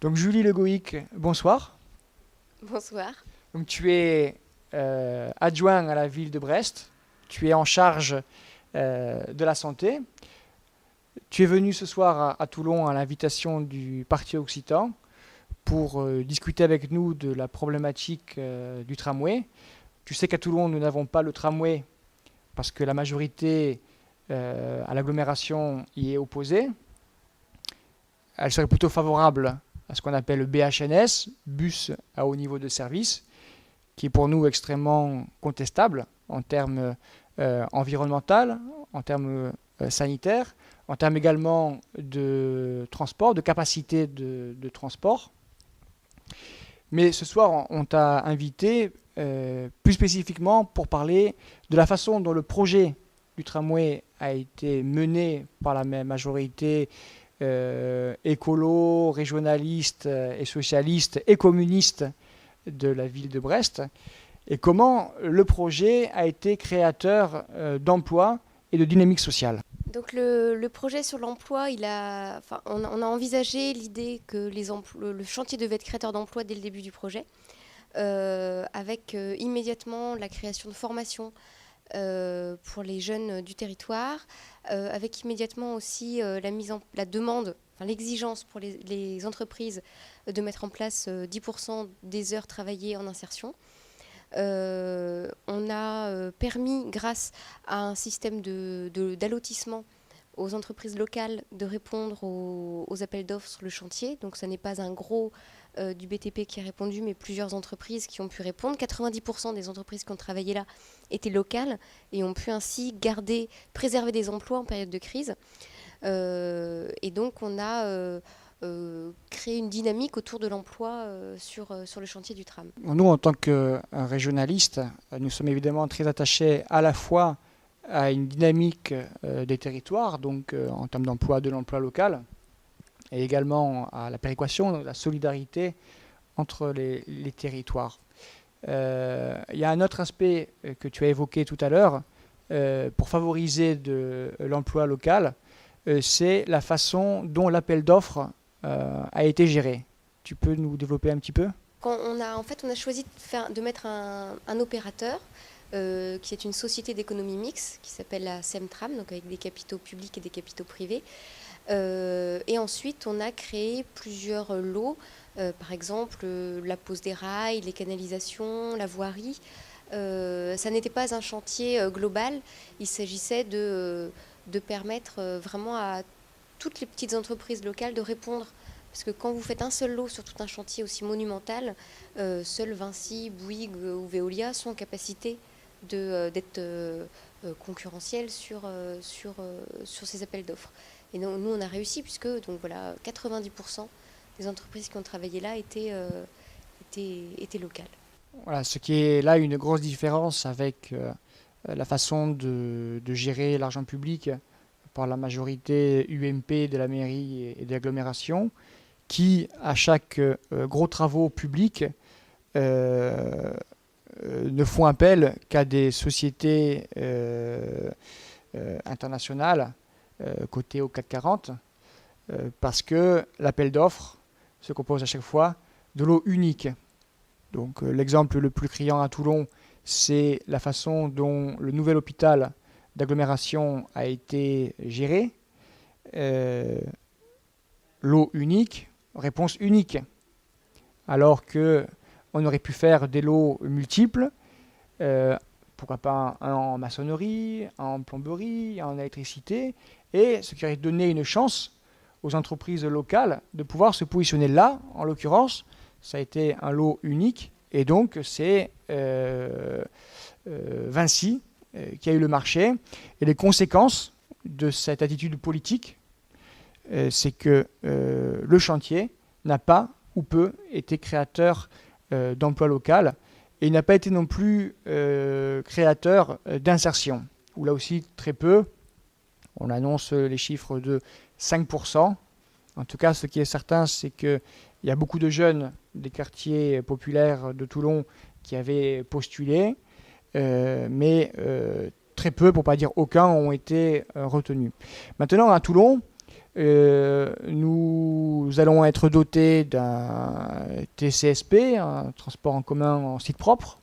Donc Julie Le Goïc, bonsoir. Bonsoir. Donc tu es adjoint à la ville de Brest. Tu es en charge de la santé. Tu es venu ce soir à Toulon à l'invitation du Parti Occitan pour discuter avec nous de la problématique du tramway. Tu sais qu'à Toulon, nous n'avons pas le tramway parce que la majorité à l'agglomération y est opposée. Elle serait plutôt favorable à ce qu'on appelle le BHNS, bus à haut niveau de service, qui est pour nous extrêmement contestable en termes environnementaux, en termes sanitaires, en termes également de transport, de capacité de transport. Mais ce soir, on t'a invité plus spécifiquement pour parler de la façon dont le projet du tramway a été mené par la majorité écolo, régionaliste et socialiste et communiste de la ville de Brest, et comment le projet a été créateur d'emplois et de dynamique sociale. Donc le projet sur l'emploi, on a envisagé l'idée que le chantier devait être créateur d'emplois dès le début du projet, avec immédiatement la création de formations pour les jeunes du territoire, avec immédiatement aussi la demande, l'exigence pour les entreprises de mettre en place 10% des heures travaillées en insertion. On a permis, grâce à un système d'allotissement aux entreprises locales, de répondre aux appels d'offres sur le chantier. Donc ce n'est pas un gros du BTP qui a répondu, mais plusieurs entreprises qui ont pu répondre. 90% des entreprises qui ont travaillé là étaient locales et ont pu ainsi préserver des emplois en période de crise. Et donc on a créé une dynamique autour de l'emploi sur le chantier du tram. Nous, en tant que régionalistes, nous sommes évidemment très attachés à la fois à une dynamique des territoires, donc en termes d'emploi, de l'emploi local, et également à la péréquation, la solidarité entre les territoires. Il y a un autre aspect que tu as évoqué tout à l'heure, pour favoriser l'emploi local, c'est la façon dont l'appel d'offres a été géré. Tu peux nous développer un petit peu ? On a choisi de mettre un opérateur qui est une société d'économie mixte qui s'appelle la SEMTRAM, donc avec des capitaux publics et des capitaux privés. Et ensuite, on a créé plusieurs lots, par exemple la pose des rails, les canalisations, la voirie. Ça n'était pas un chantier global, il s'agissait de permettre vraiment à toutes les petites entreprises locales de répondre. Parce que quand vous faites un seul lot sur tout un chantier aussi monumental, seuls Vinci, Bouygues ou Veolia sont en capacité d'être concurrentiels sur ces appels d'offres. Et donc, nous, on a réussi puisque 90% des entreprises qui ont travaillé là étaient locales. Voilà, ce qui est là une grosse différence avec la façon de gérer l'argent public par la majorité UMP de la mairie et de l'agglomération, qui, à chaque gros travaux publics, ne font appel qu'à des sociétés internationales cotées au CAC 40, parce que l'appel d'offres se compose à chaque fois de lots uniques. Donc l'exemple le plus criant à Toulon, c'est la façon dont le nouvel hôpital d'agglomération a été géré. Lot unique, réponse unique. Alors qu'on aurait pu faire des lots multiples, pourquoi pas un en maçonnerie, un en plomberie, un en électricité, et ce qui aurait donné une chance aux entreprises locales de pouvoir se positionner là. En l'occurrence, ça a été un lot unique, et donc c'est Vinci qui a eu le marché. Et les conséquences de cette attitude politique, c'est que le chantier n'a pas ou peu été créateur d'emploi local, et il n'a pas été non plus créateur d'insertion, ou là aussi très peu. On annonce les chiffres de 5%. En tout cas, ce qui est certain, c'est qu'il y a beaucoup de jeunes des quartiers populaires de Toulon qui avaient postulé, mais très peu, pour ne pas dire aucun, ont été retenus. Maintenant, à Toulon, Nous allons être dotés d'un TCSP, un transport en commun en site propre.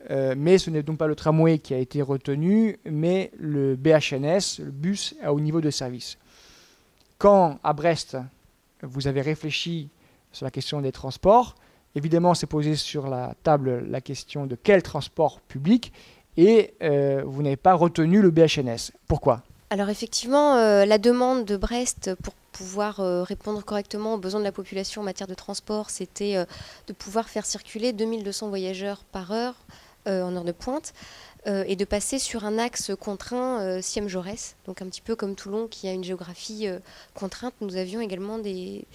Mais ce n'est donc pas le tramway qui a été retenu, mais le BHNS, le bus à haut niveau de service. Quand, à Brest, vous avez réfléchi sur la question des transports, évidemment, s'est posé sur la table la question de quel transport public, et vous n'avez pas retenu le BHNS. Pourquoi ? Alors effectivement, la demande de Brest pour pouvoir répondre correctement aux besoins de la population en matière de transport, c'était de pouvoir faire circuler 2200 voyageurs par heure en heure de pointe et de passer sur un axe contraint Siem-Jaurès. Donc un petit peu comme Toulon qui a une géographie contrainte, nous avions également des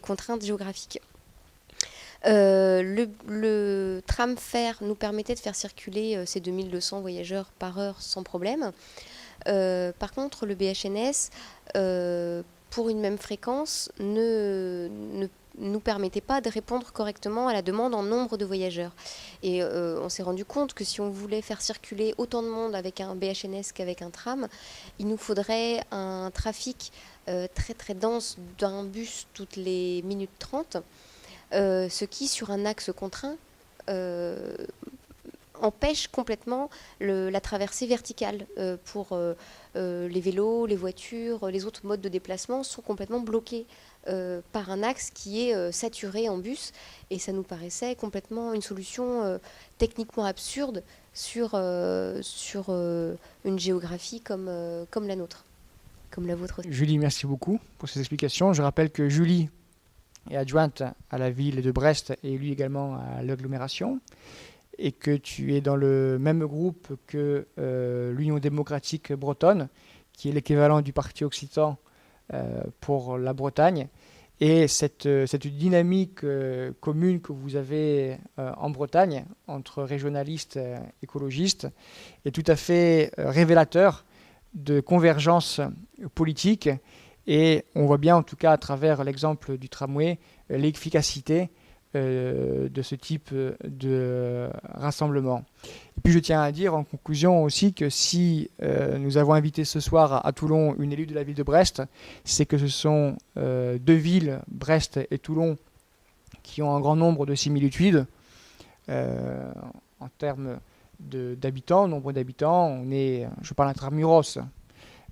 contraintes géographiques. Le tram-fer nous permettait de faire circuler ces 2200 voyageurs par heure sans problème. Par contre, le BHNS, pour une même fréquence, ne nous permettait pas de répondre correctement à la demande en nombre de voyageurs. Et on s'est rendu compte que si on voulait faire circuler autant de monde avec un BHNS qu'avec un tram, il nous faudrait un trafic très très dense d'un bus toutes les minutes 30, ce qui, sur un axe contraint, empêche complètement la traversée verticale pour les vélos, les voitures, les autres modes de déplacement sont complètement bloqués par un axe qui est saturé en bus, et ça nous paraissait complètement une solution techniquement absurde sur une géographie comme la nôtre, comme la vôtre aussi. Julie, merci beaucoup pour ces explications. Je rappelle que Julie est adjointe à la ville de Brest et élue également à l'agglomération, et que tu es dans le même groupe que l'Union démocratique bretonne, qui est l'équivalent du Parti occitan pour la Bretagne. Et cette dynamique commune que vous avez en Bretagne, entre régionalistes et écologistes, est tout à fait révélateur de convergence politique. Et on voit bien, en tout cas à travers l'exemple du tramway, l'efficacité de ce type de rassemblement. Et puis je tiens à dire en conclusion aussi que si nous avons invité ce soir à Toulon une élue de la ville de Brest, c'est que ce sont deux villes, Brest et Toulon, qui ont un grand nombre de similitudes en termes d'habitants, nombre d'habitants. Je parle intramuros,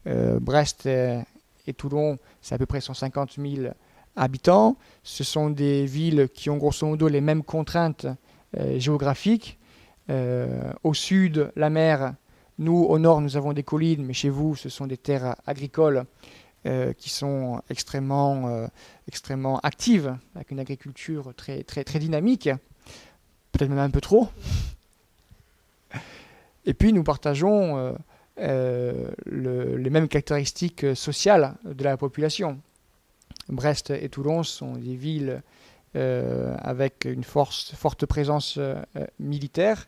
Brest et Toulon, c'est à peu près 150 000 habitants. Ce sont des villes qui ont grosso modo les mêmes contraintes géographiques. Au sud, la mer. Nous, au nord, nous avons des collines, mais chez vous, ce sont des terres agricoles qui sont extrêmement actives, avec une agriculture très, très, très dynamique, peut-être même un peu trop. Et puis, nous partageons les mêmes caractéristiques sociales de la population. Brest et Toulon sont des villes avec une forte présence militaire.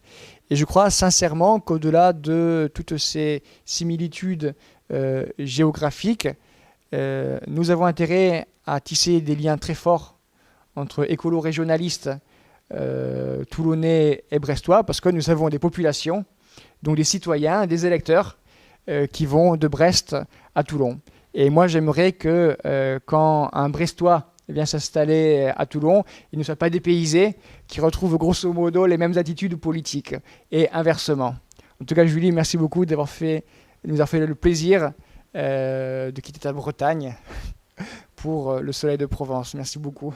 Et je crois sincèrement qu'au-delà de toutes ces similitudes géographiques, nous avons intérêt à tisser des liens très forts entre écolo-régionalistes toulonnais et brestois, parce que nous avons des populations, donc des citoyens, des électeurs, qui vont de Brest à Toulon. Et moi, j'aimerais que quand un Brestois vient s'installer à Toulon, il ne soit pas dépaysé, qu'il retrouve grosso modo les mêmes attitudes politiques, et inversement. En tout cas, Julie, merci beaucoup de nous avoir fait le plaisir de quitter ta Bretagne pour le soleil de Provence. Merci beaucoup.